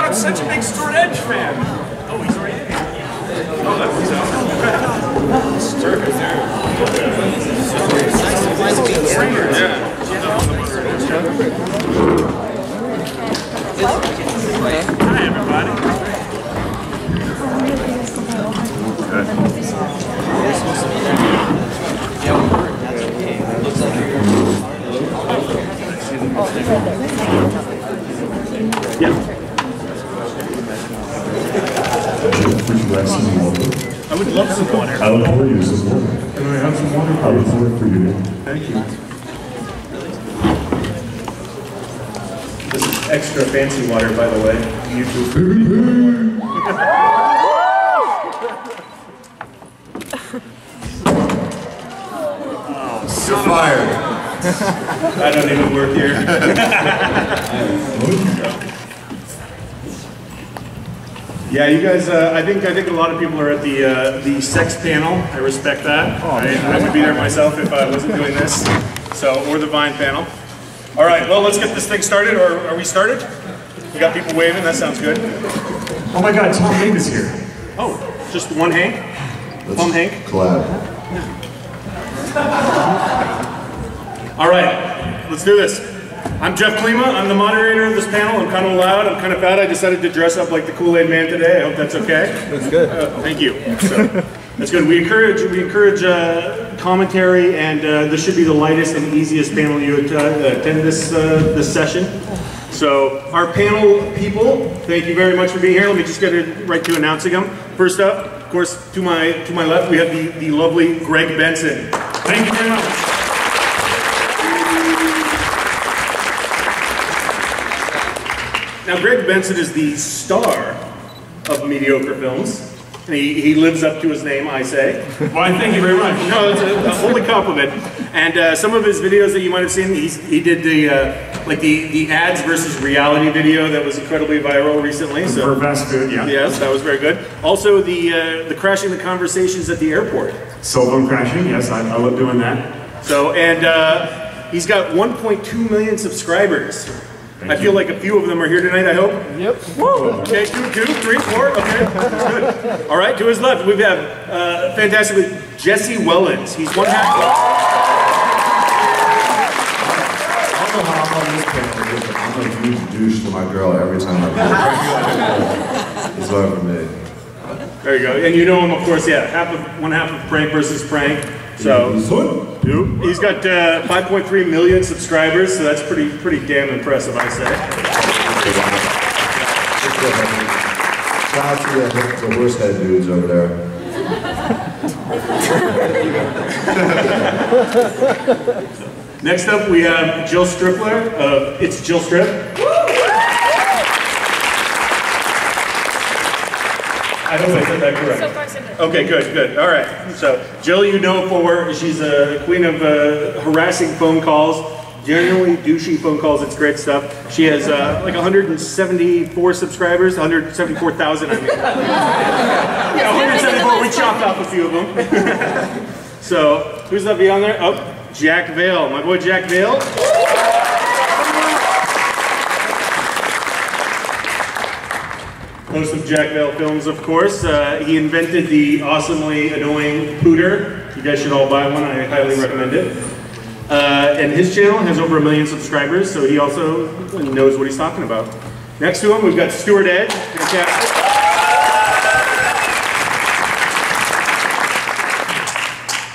God, I'm such a big Stuart Edge fan. Oh, he's already in. Oh, that's perfect. Hi, everybody. I would love some water. I would pour you some water. Can I have some water? I would pour it for you. Thank you. This is extra fancy water, by the way. YouTube. You're fired. I don't even work here. Yeah, you guys. I think a lot of people are at the sex panel. I respect that. I would be there myself if I wasn't doing this. So, or the Vine panel. All right. Well, let's get this thing started. Or are we started? We got people waving. That sounds good. Oh my God, Tom Hank is here. Oh, just one Hank. Tom Hank. Collab. All right. Let's do this. I'm Jeff Klima. I'm the moderator of this panel. I'm kind of loud. I'm kind of fat. I decided to dress up like the Kool-Aid Man today. I hope that's okay. That's good. Thank you. So, that's good. We encourage commentary, and this should be the lightest and easiest panel you attend this session. So, our panel people, thank you very much for being here. Let me just get right to announcing them. First up, of course, to my left, we have the lovely Greg Benson. Thank you very much. Now, Greg Benson is the star of Mediocre films. And he lives up to his name, I say. Why, thank you very much. No, it's a holy compliment. And some of his videos that you might have seen, he did the ads versus reality video that was incredibly viral recently. So for fast food, yeah. Yes, that was very good. Also, the crashing the conversations at the airport. Cell phone crashing, yes, I love doing that. So, and he's got 1.2 million subscribers. I feel like a few of them are here tonight, I hope. Yep. Woo! Okay, 2, 3, 4, okay, good. All right, to his left, we have fantastically Jesse Wellens. He's one half. I don't know how I'm on this panel because I'm a huge douche to my girl every time I play. It's over me. There you go. And you know him, of course, yeah. One half of PrankvsPrank. So he's got 5.3 million subscribers, so that's pretty damn impressive, I say. Shout out to the worst head dudes over there. Next up, we have Strifler of ItsJillStrif. I hope I said that correct. So far, so good. Okay, good. All right. So, Jill, you know she's a queen of harassing phone calls, generally douchey phone calls. It's great stuff. She has like 174 subscribers, 174,000, I mean. Yeah, 174, we chopped off a few of them. So, who's that be on there? Oh, Jack Vale, my boy Jack Vale. Host of Jack Vale Films, of course. He invented the awesomely annoying pooter. You guys should all buy one, I highly recommend it. And his channel has over 1 million subscribers, so he also knows what he's talking about. Next to him, we've got Stuart Edge. Fantastic.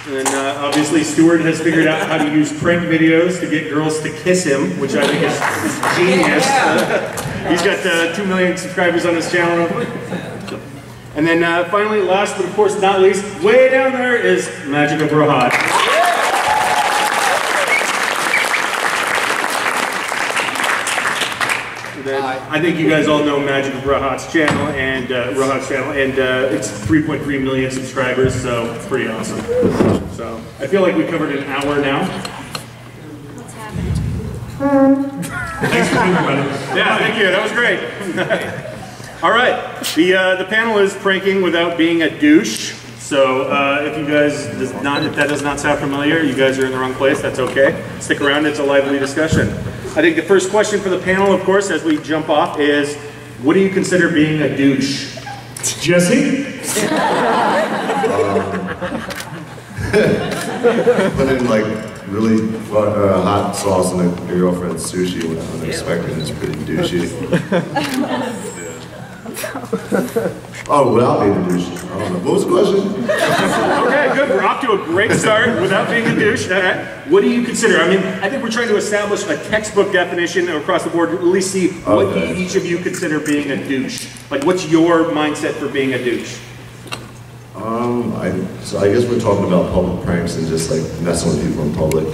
And obviously Stuart has figured out how to use prank videos to get girls to kiss him, which I think is genius. He's got 2 million subscribers on his channel. And then finally, last but of course not least, way down there is Magic of Rahat. I think you guys all know Magic of Rahat's channel and it's 3.3 million subscribers, so it's pretty awesome. So I feel like we covered an hour now. What's happening? Thanks for being here, buddy. Yeah, thank you. That was great. All right, the panel is pranking without being a douche. So if that does not sound familiar, you guys are in the wrong place. That's okay. Stick around. It's a lively discussion. I think the first question for the panel, of course, as we jump off, is What do you consider being a douche? Jesse? Putting like really hot sauce in your girlfriend's sushi when unexpected is pretty douchey. Oh, without being a douche. I don't know. What was the question? Okay, good. We're off to a great start without being a douche. What do you consider? I mean, I think we're trying to establish a textbook definition across the board, at least see what each of you consider being a douche. Like, what's your mindset for being a douche? So I guess we're talking about public pranks and just like messing with people in public.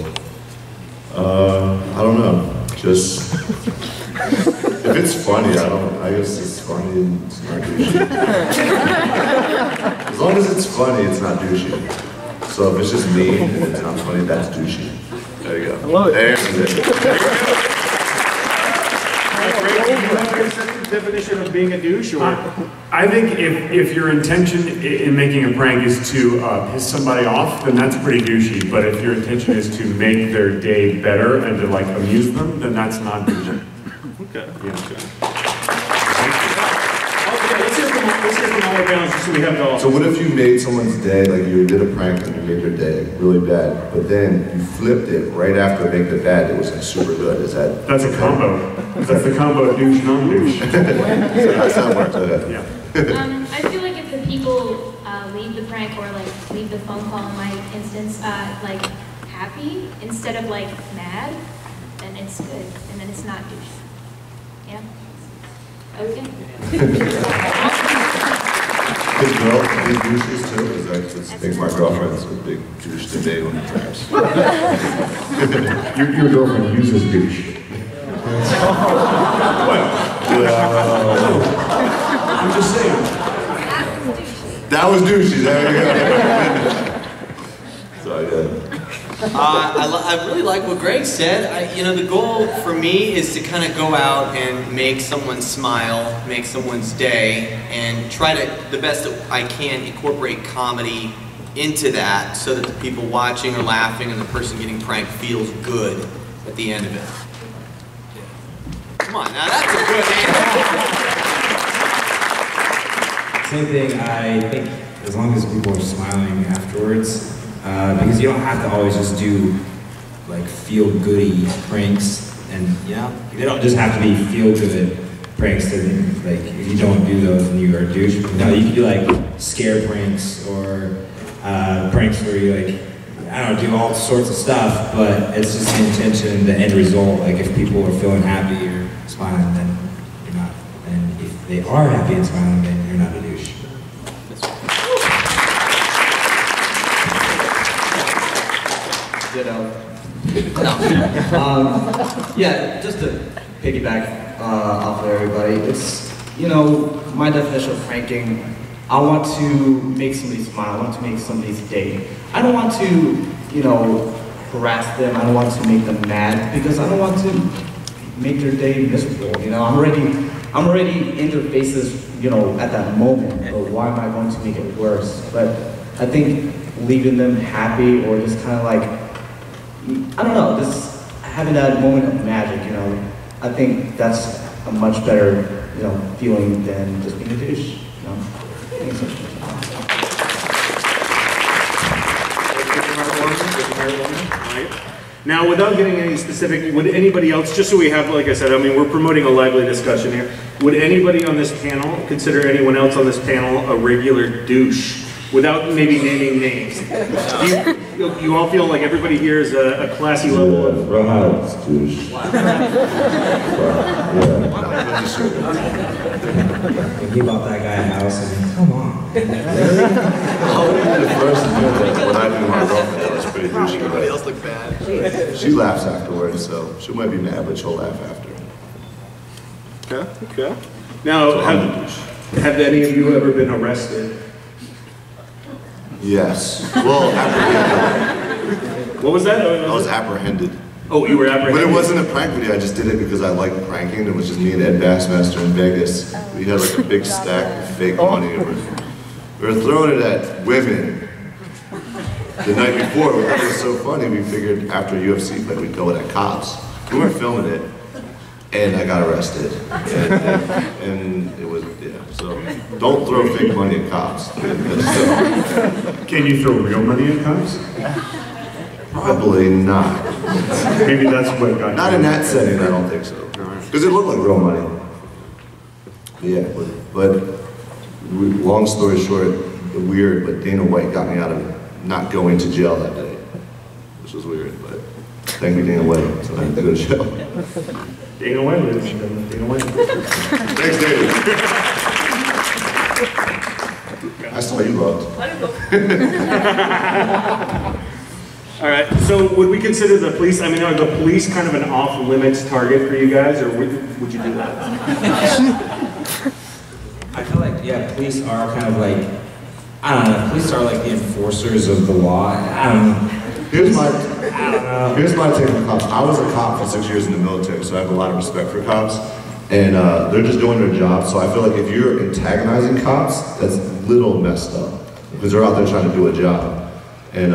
I don't know. Just if it's funny, I guess it's funny and it's not douchey. As long as it's funny, it's not douchey. So if it's just mean and it's not funny, that's douchey. There you go. I love it. There's it. Definition of being a douche, or I think if your intention in making a prank is to piss somebody off, then that's pretty douchey. But if your intention is to make their day better and to like amuse them, then that's not douchey. okay. Yeah. Okay, let's hear from all our panelists so we have it all. So what if you made someone's day, like you did a prank and you made their day really bad, but then you flipped it right after making it bad, it was like super good? Is that? That's a combo. That's the combo of douche, non-douche. That's how it works. Okay. Yeah. I feel like if the people leave the prank or like leave the phone call in my instance like happy instead of like mad, then it's good and then it's not douche. Yeah. Okay. Big girl, big douches too, because I just think my girlfriend's a big douche today when it pranks. Your girlfriend uses douche. I'm just saying. That was douchey, there you go. So yeah. I really like what Greg said. The goal for me is to kind of go out and make someone smile, make someone's day, and try to, the best that I can, incorporate comedy into that so that the people watching are laughing and the person getting pranked feels good at the end of it. Come on, now that's a good answer. Same thing, I think as long as people are smiling afterwards, because you don't have to always just do like feel-goody pranks, and they don't just have to be feel-good pranks. That, like if you don't do those, then you are a douche. No, you can do like scare pranks or pranks where you like, I don't know, do all sorts of stuff, but it's just the intention, the end result. Like if people are feeling happy or smiling, then you're not. And if they are happy and smiling, then you're not a douche. Yeah, just to piggyback off of everybody, it's, my definition of pranking, I want to make somebody smile, I want to make somebody's day. I don't want to, harass them, I don't want to make them mad, because I don't want to make their day miserable, I'm already in their faces, at that moment, but why am I going to make it worse? But I think leaving them happy or just kind of like, I don't know, just having that moment of magic, I think that's a much better, feeling than just being a douche, Thanks so much. Now, without getting any specific, would anybody else, just so we have, like I said, I mean, we're promoting a lively discussion here. Would anybody on this panel consider anyone else on this panel a regular douche? Without maybe naming names. Do you all feel like everybody here is a classy level of... Rahat, douche. When he bought that guy a house, I mean, come on. The first year when I knew my girlfriend, that was pretty douchey. Everybody else looked bad. She laughs afterwards, so she might be mad, but she'll laugh after. Okay. Now, have any of you ever been arrested? Yes. Well, apprehended. What was that? I was apprehended. Oh, you were apprehended? But it wasn't a prank video, I just did it because I liked pranking. It was just me and Ed Bassmaster in Vegas. We had like a big stack of fake money. And we were throwing it at women the night before. We thought it was so funny, we figured after a UFC fight we'd go at cops. We weren't filming it. and I got arrested. And it was, yeah, so don't throw fake money at cops. Can you throw real money at cops? Probably not. Maybe that's what got Not in that setting, I don't think so. Because it looked like real money. Yeah, but long story short, weird, but Dana White got me out of not going to jail that day, which was weird, but thank you, Dana White, so I didn't go to jail. Dana White, ladies and gentlemen, Dana White. Thanks, David. I saw you looked. All right, so would we consider the police, I mean, are the police kind of an off-limits target for you guys, or would you do that? I feel like, yeah, police are kind of like, I don't know, police are like the enforcers of the law. I don't know. Here's my take on cops. I was a cop for 6 years in the military, so I have a lot of respect for cops. And they're just doing their job, so I feel like if you're antagonizing cops, that's a little messed up. Because they're out there trying to do a job. And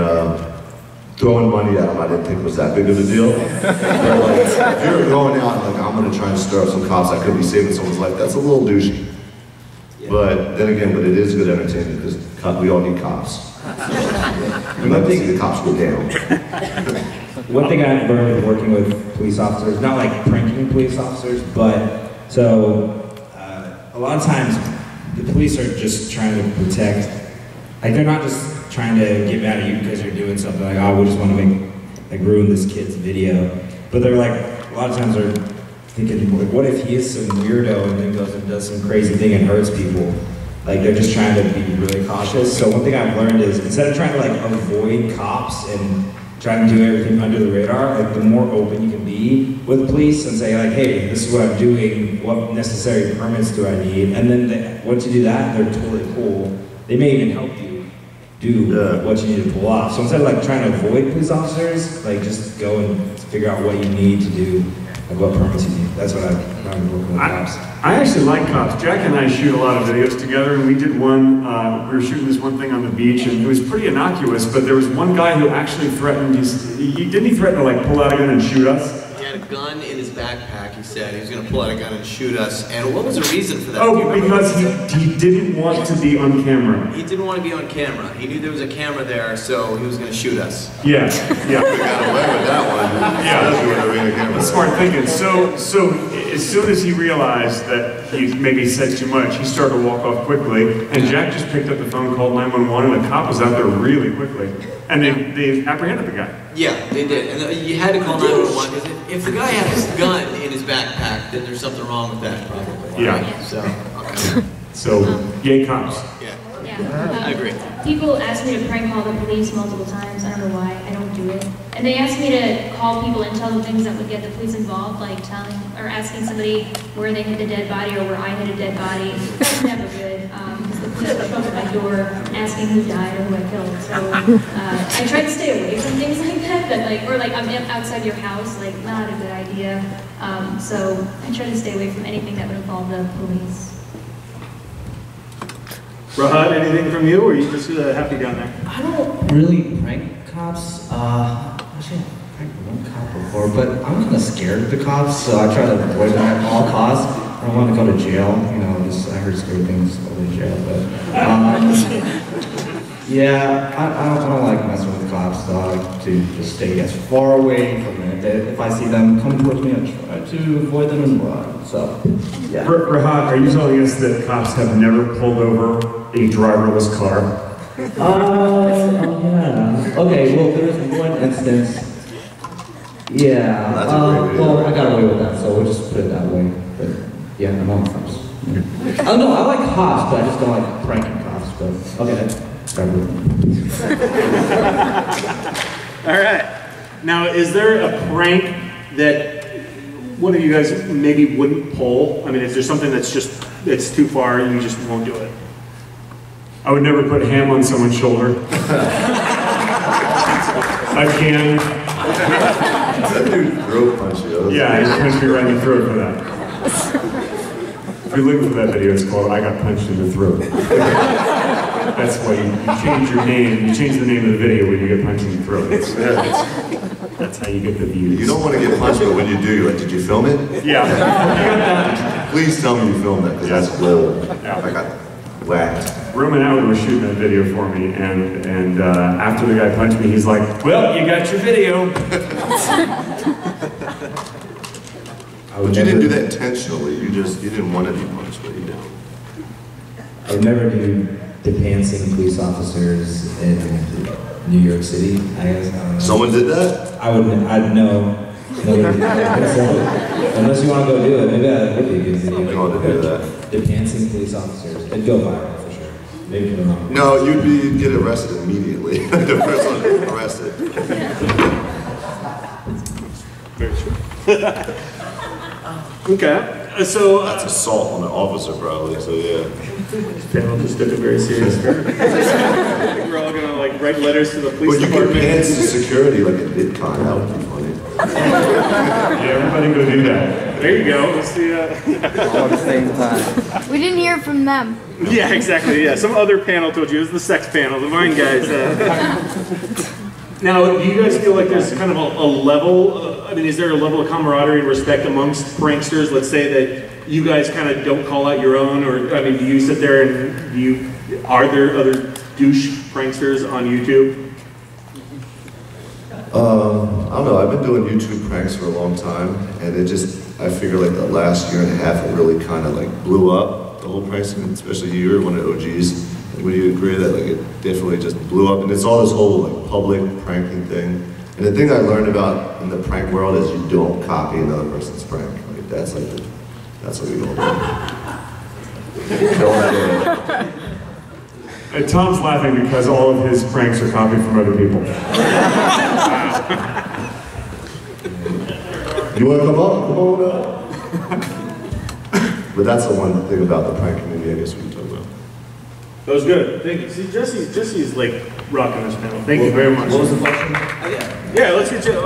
throwing money at them, I didn't think was that big of a deal. But like, if you're going out and like, I'm gonna try and stir up some cops, I could be saving someone's life, that's a little douchey. But then again, but it is good entertainment because we all need cops. We like to see the cops go down. One thing I've learned with working with police officers, not like pranking police officers, but so a lot of times the police are just trying to protect, like they're not just trying to get mad at you because you're doing something like, oh, we just want to ruin this kid's video. But they're like, a lot of times they're thinking, like, what if he is some weirdo and then goes and does some crazy thing and hurts people? Like, they're just trying to be really cautious. So one thing I've learned is, instead of trying to like avoid cops and trying to do everything under the radar, like the more open you can be with police and say like, hey, this is what I'm doing, what necessary permits do I need? And then once you do that, they're totally cool. They may even help you do what you need to pull off. So instead of like trying to avoid police officers, like just go and figure out what you need to do, like what permits you need. That's what I've been working with cops. I actually like cops. Jack and I shoot a lot of videos together, and we did one, we were shooting this one thing on the beach, and it was pretty innocuous, but there was one guy who actually threatened, didn't he threaten to like pull out a gun and shoot us? He had a gun in his backpack, he said. He was going to pull out a gun and shoot us. And what was the reason for that? Oh, because he didn't want to be on camera. He didn't want to be on camera. He knew there was a camera there, so he was going to shoot us. Yeah, yeah. We got away with that one. Yeah, that's smart thinking. So as soon as he realized that he maybe said too much, he started to walk off quickly, and Jack just picked up the phone, called 911, and the cop was out there really quickly. And they apprehended the guy. Yeah, they did. And you had to call 911, because if the guy had his gun in his backpack, then there's something wrong with that, probably. Yeah. So, okay. So, yay cops. Yeah. Yeah. I agree. People ask me to prank call the police multiple times. I don't know why. I don't do it. And they ask me to call people and tell them things that would get the police involved, like telling or asking somebody where they hit the dead body or where I hit a dead body. That's never good. Because the police will come to my door asking who died or who I killed. So I try to stay away from things like that. Or I'm outside your house, like not a good idea. So I try to stay away from anything that would involve the police. Rahat, anything from you, or are you just happy down there? I don't really prank cops. Actually, I've pranked one cop before, but I'm kind of scared of the cops, so I try to avoid them at all costs. I don't want to go to jail, you know, I heard scary things over to jail, but yeah, I don't like messing with the cops, so I like to just stay as far away from it. If I see them come towards me, I try to avoid them and run, so yeah. Rahat, are you telling us that cops have never pulled over a driverless car? Yeah. Okay, well, there's one instance. Yeah. That's a great video. Well, I got away with that, so we'll just put it that way. But yeah, I'm on cops. Oh no, I like cops, but I just don't like pranking cops. But okay, start with. All right. Now, is there a prank that one of you guys maybe wouldn't pull? I mean, is there something that's just, it's too far and you just won't do it? I would never put ham on someone's shoulder. Again. That dude throat punched you. Yeah, he punched me right in the throat for that. If you're looking for that video, it's called I Got Punched in the Throat. That's why you change your name, you change the name of the video when you get punched in the throat. That's how you get the views. You don't want to get punched, but when you do, you're like, did you film it? Yeah. Please tell me you filmed that, because that's gold. Yeah. I got whacked. Roman Howard was shooting that video for me, and after the guy punched me, he's like, well, you got your video. But you didn't do that intentionally. You didn't want to be punched, but you did. I would never do the pantsing police officers in New York City, I guess. I don't know. Someone did that? I'd know. Unless you want to go do it, maybe that would be a good video. I'm going to do that. The pantsing police officers. It'd go viral for sure. Maybe for the wrong. No, you'd get arrested immediately. The first one arrested. Very true. Okay, so That's assault on an officer, probably. So yeah. this panel just took it very serious. I think we're all gonna like write letters to the police But you department. can pants to security like a VidCon. That would be funny. Yeah, everybody go do that. There you go. Let's see. All at the same time. We didn't hear from them. Yeah, exactly. Yeah, some other panel told you it was the sex panel. The Vine guys. Now, do you guys feel like there's kind of a level? I mean, is there a level of camaraderie and respect amongst pranksters? Let's say that you guys kind of don't call out your own, or I mean, do you sit there and are there other douche pranksters on YouTube? I don't know. I've been doing YouTube pranks for a long time, and I figure like the last year and a half, it really kind of like blew up, the whole pranking, especially you were one of the OGs. Would you agree that like it definitely just blew up? And it's all this whole like public pranking thing. And the thing I learned about in the prank world is you don't copy another person's prank. Like that's what we all do. Tom's laughing because all of his pranks are copied from other people. You want to come up? Come on up. But that's the one thing about the prank community I guess we can talk about. That was good. Thank you. See, Jesse's like rocking this panel. Thank you very much. What was the question? Yeah, let's get you.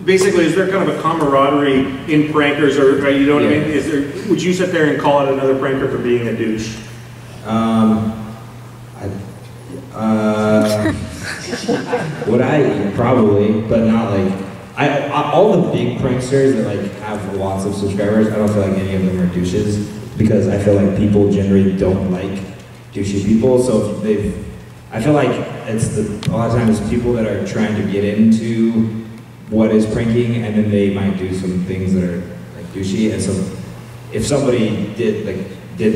Basically, is there kind of a camaraderie in prankers, or you know what I mean? Is there? Would you sit there and call out another pranker for being a douche? Would I? Probably, but not like, all the big pranksters that like have lots of subscribers, I don't feel like any of them are douches, because I feel like people generally don't like douchey people, so I feel like a lot of times it's people that are trying to get into what is pranking, and then they might do some things that are like douchey, and so if somebody did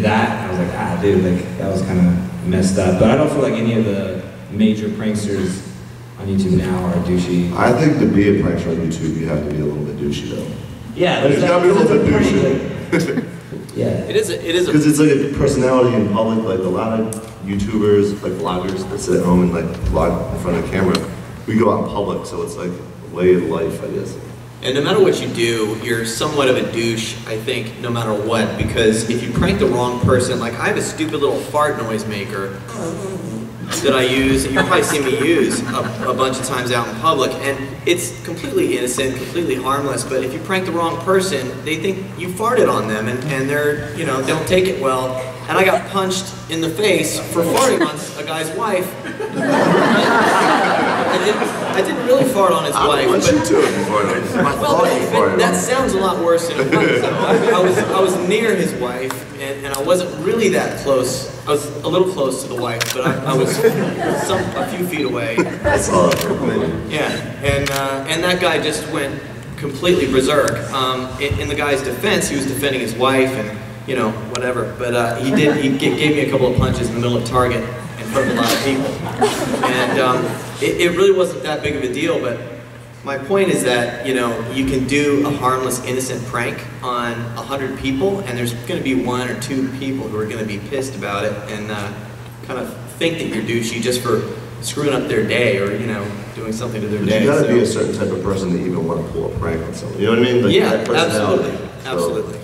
that, I was like, dude, like that was kind of messed up. But I don't feel like any of the major pranksters on YouTube now are douchey. I think to be a prankster on YouTube, you have to be a little bit douchey though. Yeah, there's gotta be a little bit douchey. Yeah. It is Because it's like a personality in public, like a lot of YouTubers, like vloggers that sit at home and like vlog in front of the camera. We go out in public, so it's like a way of life, I guess. And no matter what you do, you're somewhat of a douche, I think, no matter what, because if you prank the wrong person, like I have a stupid little fart noise maker that I use, and you've probably seen me use a bunch of times out in public, and it's completely innocent, completely harmless, but if you prank the wrong person, they think you farted on them, and they're, you know, don't take it well. And I got punched in the face for farting on a guy's wife. I didn't really fart on his wife, but that sounds a lot worse than it was. I was near his wife, and I wasn't really that close. I was a little close to the wife, but I was a few feet away. Yeah, and that guy just went completely berserk. In the guy's defense, he was defending his wife and, you know, whatever. But he gave me a couple of punches in the middle of Target in front of a lot of people. And it really wasn't that big of a deal, but my point is that, you know, you can do a harmless, innocent prank on 100 people, and there's going to be 1 or 2 people who are going to be pissed about it and kind of think that you're douchey just for screwing up their day or, you know, doing something to their day. You gotta be a certain type of person to even want to pull a prank on someone. You know what I mean? Like yeah, that personality. absolutely.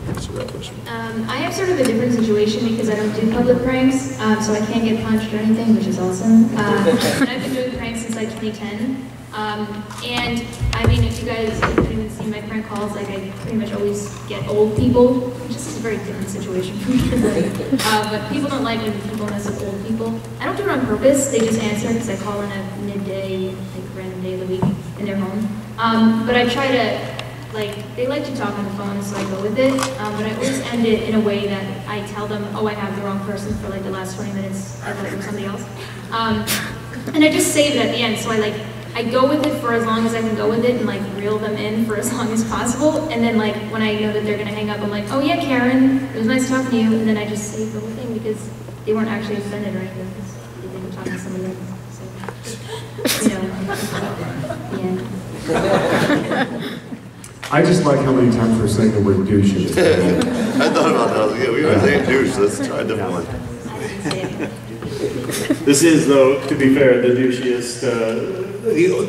Answer that question. I have sort of a different situation because I don't do public pranks, so I can't get punched or anything, which is awesome. And I've been doing pranks since like 2010. And I mean, if you guys haven't even seen my prank calls, like I pretty much always get old people, which is a very different situation for me. But people don't like when people mess with old people. I don't do it on purpose, they just answer because I call in a midday, like random day of the week, and they're home. But I try to, like, they like to talk on the phone, so I go with it. But I always end it in a way that I tell them, oh, I have the wrong person for like the last 20 minutes, I thought it was somebody else. And I just save it at the end, so I go with it for as long as I can go with it and like reel them in for as long as possible. And then like when I know that they're gonna hang up, I'm like, oh yeah, Karen, it was nice talking to you. And then I just save the whole thing because they weren't actually offended or anything because they were talking to somebody else. So, you know, yeah. I just like how many times we're saying the word douche. I thought about that. I was like, yeah, we were saying douche. Let's try a different one. This is, though, to be fair, the douchiest,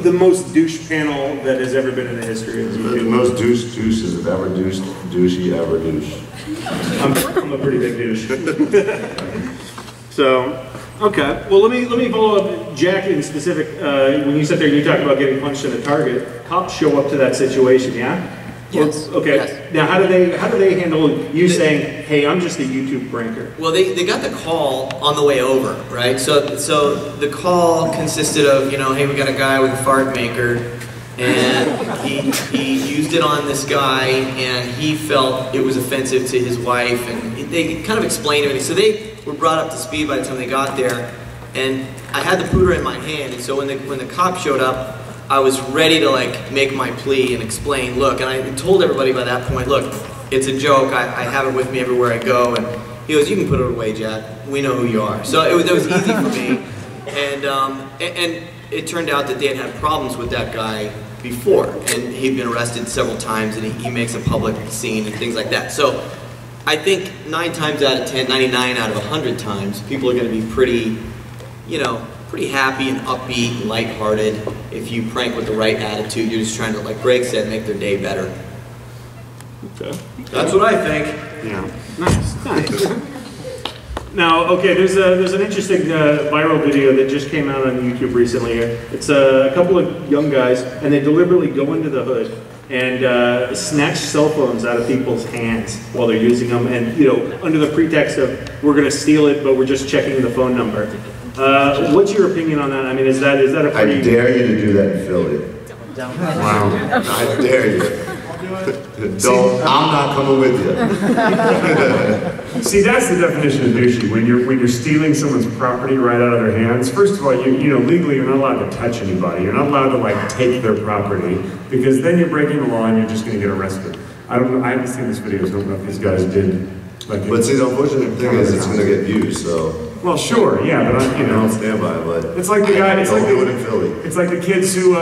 the most douche panel that has ever been in the history of YouTube. The most douches have ever douched, douchey ever douche. I'm a pretty big douche. So, okay. Well, let me follow up, Jack, in specific. When you sat there and you talked about getting punched in a target, cops show up to that situation, yeah? Yes. Okay. Yes. Now, how do they handle you saying, "Hey, I'm just a YouTube pranker"? Well, they got the call on the way over, right? So the call consisted of, you know, hey, we got a guy with a fart maker, and he used it on this guy, and he felt it was offensive to his wife, and they kind of explained everything. So they were brought up to speed by the time they got there, and I had the pooter in my hand, and so when the cop showed up, I was ready to like make my plea and explain, look, and I told everybody by that point, look, it's a joke, I have it with me everywhere I go, and he goes, you can put it away, Jack, we know who you are. So it was easy for me, and it turned out that they had had problems with that guy before, and he'd been arrested several times, and he makes a public scene and things like that. So I think 9 times out of 10, 99 out of 100 times, people are going to be pretty, you know, pretty happy and upbeat and lighthearted. If you prank with the right attitude, you're just trying to, like Greg said, make their day better. Okay. That's what I think. Yeah. Nice. Now, okay, there's an interesting viral video that just came out on YouTube recently. It's a couple of young guys, and they deliberately go into the hood and snatch cell phones out of people's hands while they're using them, and under the pretext of we're going to steal it, but we're just checking the phone number. What's your opinion on that? I mean, is that a pretty... I dare you to do that in Philly. Wow. I dare you. I'm not coming with you. See, that's the definition of douchey. When you're stealing someone's property right out of their hands. First of all, legally you're not allowed to touch anybody. You're not allowed to like take their property, because then you're breaking the law and you're just going to get arrested. I haven't seen this video, so I don't know if these guys did. But see, the unfortunate thing is it's going to get views. So. Well, sure, yeah, but I don't stand by it. But it's like the guy. It's like do it in Philly. It's like the kids who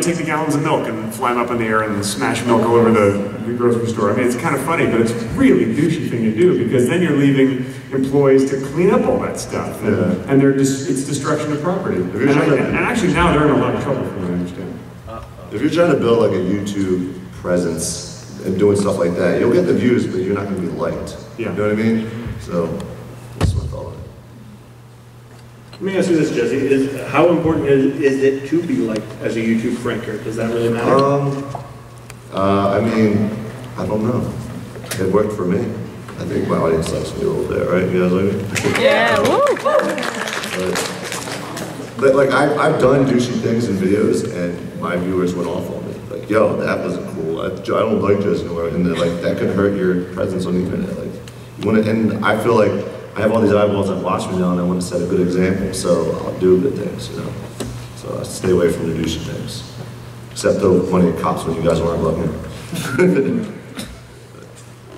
take the gallons of milk and fly them up in the air and smash milk all over the grocery store. I mean, it's kind of funny, but it's really a douchey thing to do, because then you're leaving employees to clean up all that stuff, and it's destruction of property. And actually, now they're in a lot of trouble, from what I understand. If you're trying to build like a YouTube presence and doing stuff like that, you'll get the views, but you're not going to be liked. Yeah. You know what I mean? So that's my thought. Let me ask you this, Jesse. How important is it to be liked as a YouTube pranker? Does that really matter? I mean, I don't know. It worked for me. I think my audience likes me a little bit, right? You guys like me? Yeah, woo! But like, I've done douchey things in videos, and my viewers went off on me. Like, yo, that wasn't cool. I don't like Jesse. And then, like, that could hurt your presence on the internet. Like, you want to, and I feel like I have all these eyeballs that watch me now, and I want to set a good example, so I'll do good things, So I stay away from the douchey things. Except though plenty of cops when you guys aren't looking.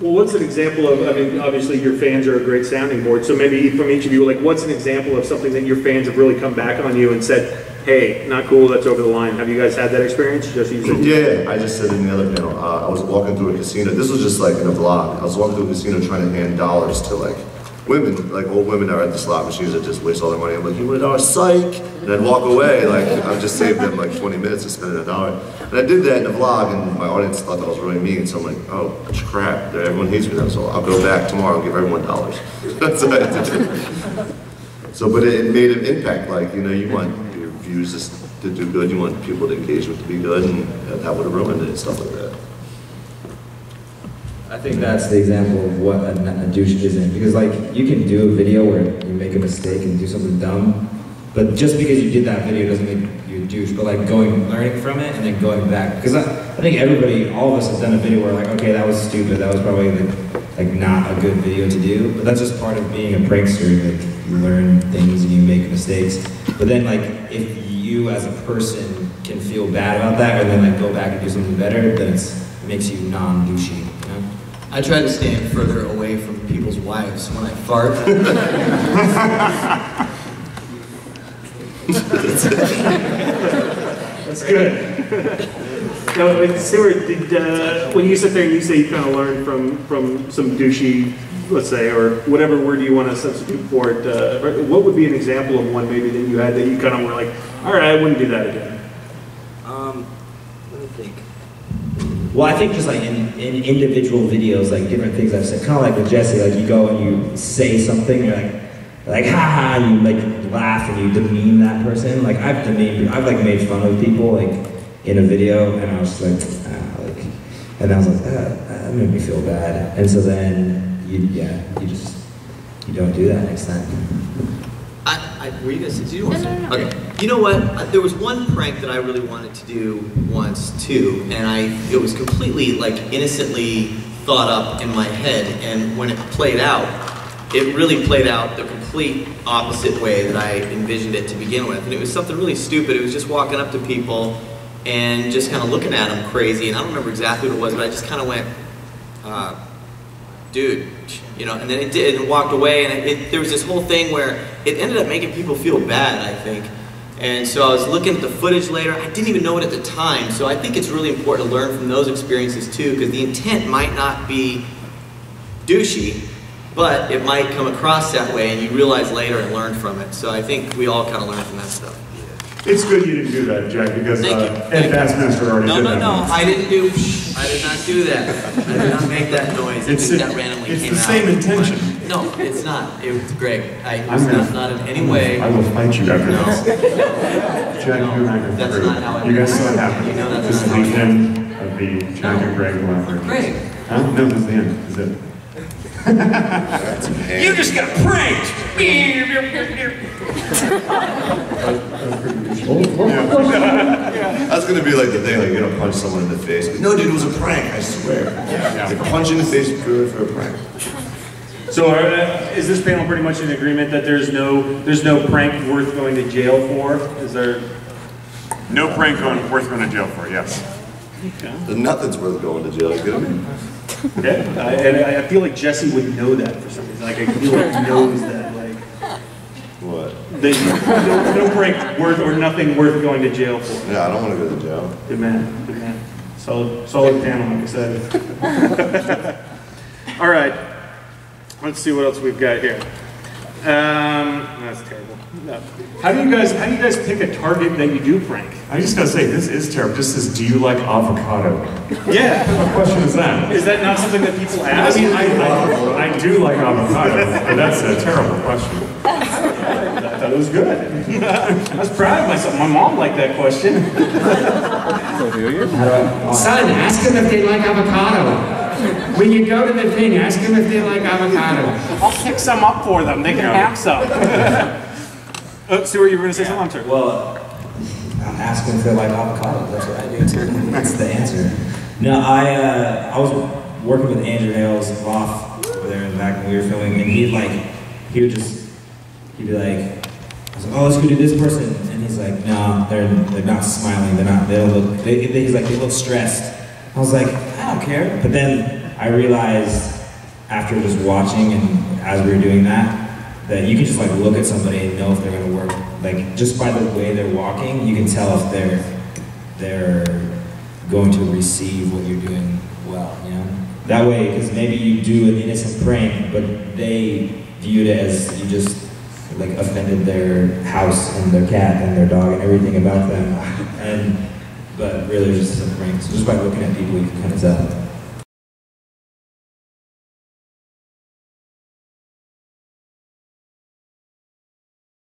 Well, what's an example of, I mean, obviously your fans are a great sounding board, so maybe from each of you, like, what's an example of something that your fans have really come back on you and said, hey, not cool, that's over the line. Have you guys had that experience? Yeah, I just said in the other panel, I was walking through a casino. This was just like in a vlog. I was walking through a casino trying to hand dollars to like women, like old women that are at the slot machines that just waste all their money. I'm like, you want $1? Psych! And I'd walk away, like, I've just saved them like 20 minutes of spending $1. And I did that in the vlog, and my audience thought that was really mean, so I'm like, oh, crap, everyone hates me now, so I'll go back tomorrow and give everyone $. That's what I did. So, but it made an impact, like, you want your views to do good. You want people to engage with to be good, and that would have ruined it and stuff like that. I think that's the example of what a douche isn't. Because like, you can do a video where you make a mistake and do something dumb, but just because you did that video doesn't make you a douche. But like learning from it and then going back. Because I think everybody, all of us have done a video where like, okay, that was stupid, that was probably like not a good video to do. But that's just part of being a prankster. Like, you learn things and you make mistakes. But then like, if you as a person can feel bad about that and then like go back and do something better, then it makes you non-douchey. I try to stand further away from people's wives when I fart. That's good. Now, Stuart, when you sit there and you say you kind of learned from some douchey, let's say, or whatever word you want to substitute for it, what would be an example of one maybe that you had that you kind of were like, all right, I wouldn't do that again? Let me think. Well, I think just like in individual videos, like different things I've said, kind of like with Jesse, like you go and you say something, you're like ha ha, and you like laugh and you demean that person. Like I've like made fun of people like in a video, and I was just like, and I was like, that made me feel bad. And so then you don't do that next time. Were you guys? Did you want to? Okay. You know what? There was one prank that I really wanted to do once too, and it was completely like innocently thought up in my head, and when it played out, it really played out the complete opposite way that I envisioned it to begin with. And it was something really stupid. It was just walking up to people and just kind of looking at them crazy, and I don't remember exactly what it was, but I just kind of went, dude, you know, and then it did, and walked away, and there was this whole thing where it ended up making people feel bad, I think. And so I was looking at the footage later, I didn't even know it at the time, so I think it's really important to learn from those experiences too, because the intent might not be douchey, but it might come across that way, and you realize later and learn from it. So I think we all kind of learn from that stuff. It's good you didn't do that, Jack, because Ed Bassmaster already did that. No, I did not do that. I did not make that noise. That randomly came out. It's the same intention. No, it's not. It was Greg. Not in any way. I will fight you after this. Jack, you and I can That's not how you guys saw it happen. You know that's This is the end of the Jack and Greg laughter. Greg. Huh? No, this is the end. This is it. You just got pranked! That's gonna be like the thing, like you're gonna punch someone in the face. No, dude, it was a prank, I swear. Like punch in the face is good for a prank. So is this panel pretty much in agreement that there's no prank worth going to jail for? Is there? No prank worth going to jail for, yes. Okay. Nothing's worth going to jail, you get me? Okay. And I feel like Jesse would know that for some reason. Like I feel like he knows that. Like what? No prank worth or nothing worth going to jail for. Yeah, I don't want to go to jail. Good man. Good man. Solid panel, like I said. All right. Let's see what else we've got here. That's terrible. No. How do you guys pick a target that you do prank? I just gotta say, this is terrible. Just says, do you like avocado? Yeah. What question is that? Is that not something that people ask? I mean, I do like avocado, but that's a terrible question. I thought it was good. I was proud of myself. My mom liked that question. Son, ask them if they like avocado. When you go to the thing, ask them if they like avocado. I'll pick some up for them. They can have some. Stuart, you were going to say something? I'm sorry. Well, I'm asking if they like avocado. That's what I do too. That's the answer. No, I was working with Andrew Hale's off over there in the back when we were filming, and he'd be like, I was like, oh, let's go do this person, and he's like, no, they're not smiling. They look stressed. I was like, I don't care. But then I realized after just watching and as we were doing that you can just like look at somebody and know if they're gonna work. Like just by the way they're walking, you can tell if they're going to receive what you're doing well, you know? That way, because maybe you do an innocent prank, but they viewed it as you just like offended their house and their cat and their dog and everything about them. But really, it's just a prank. So just by looking at people, you can kind of tell.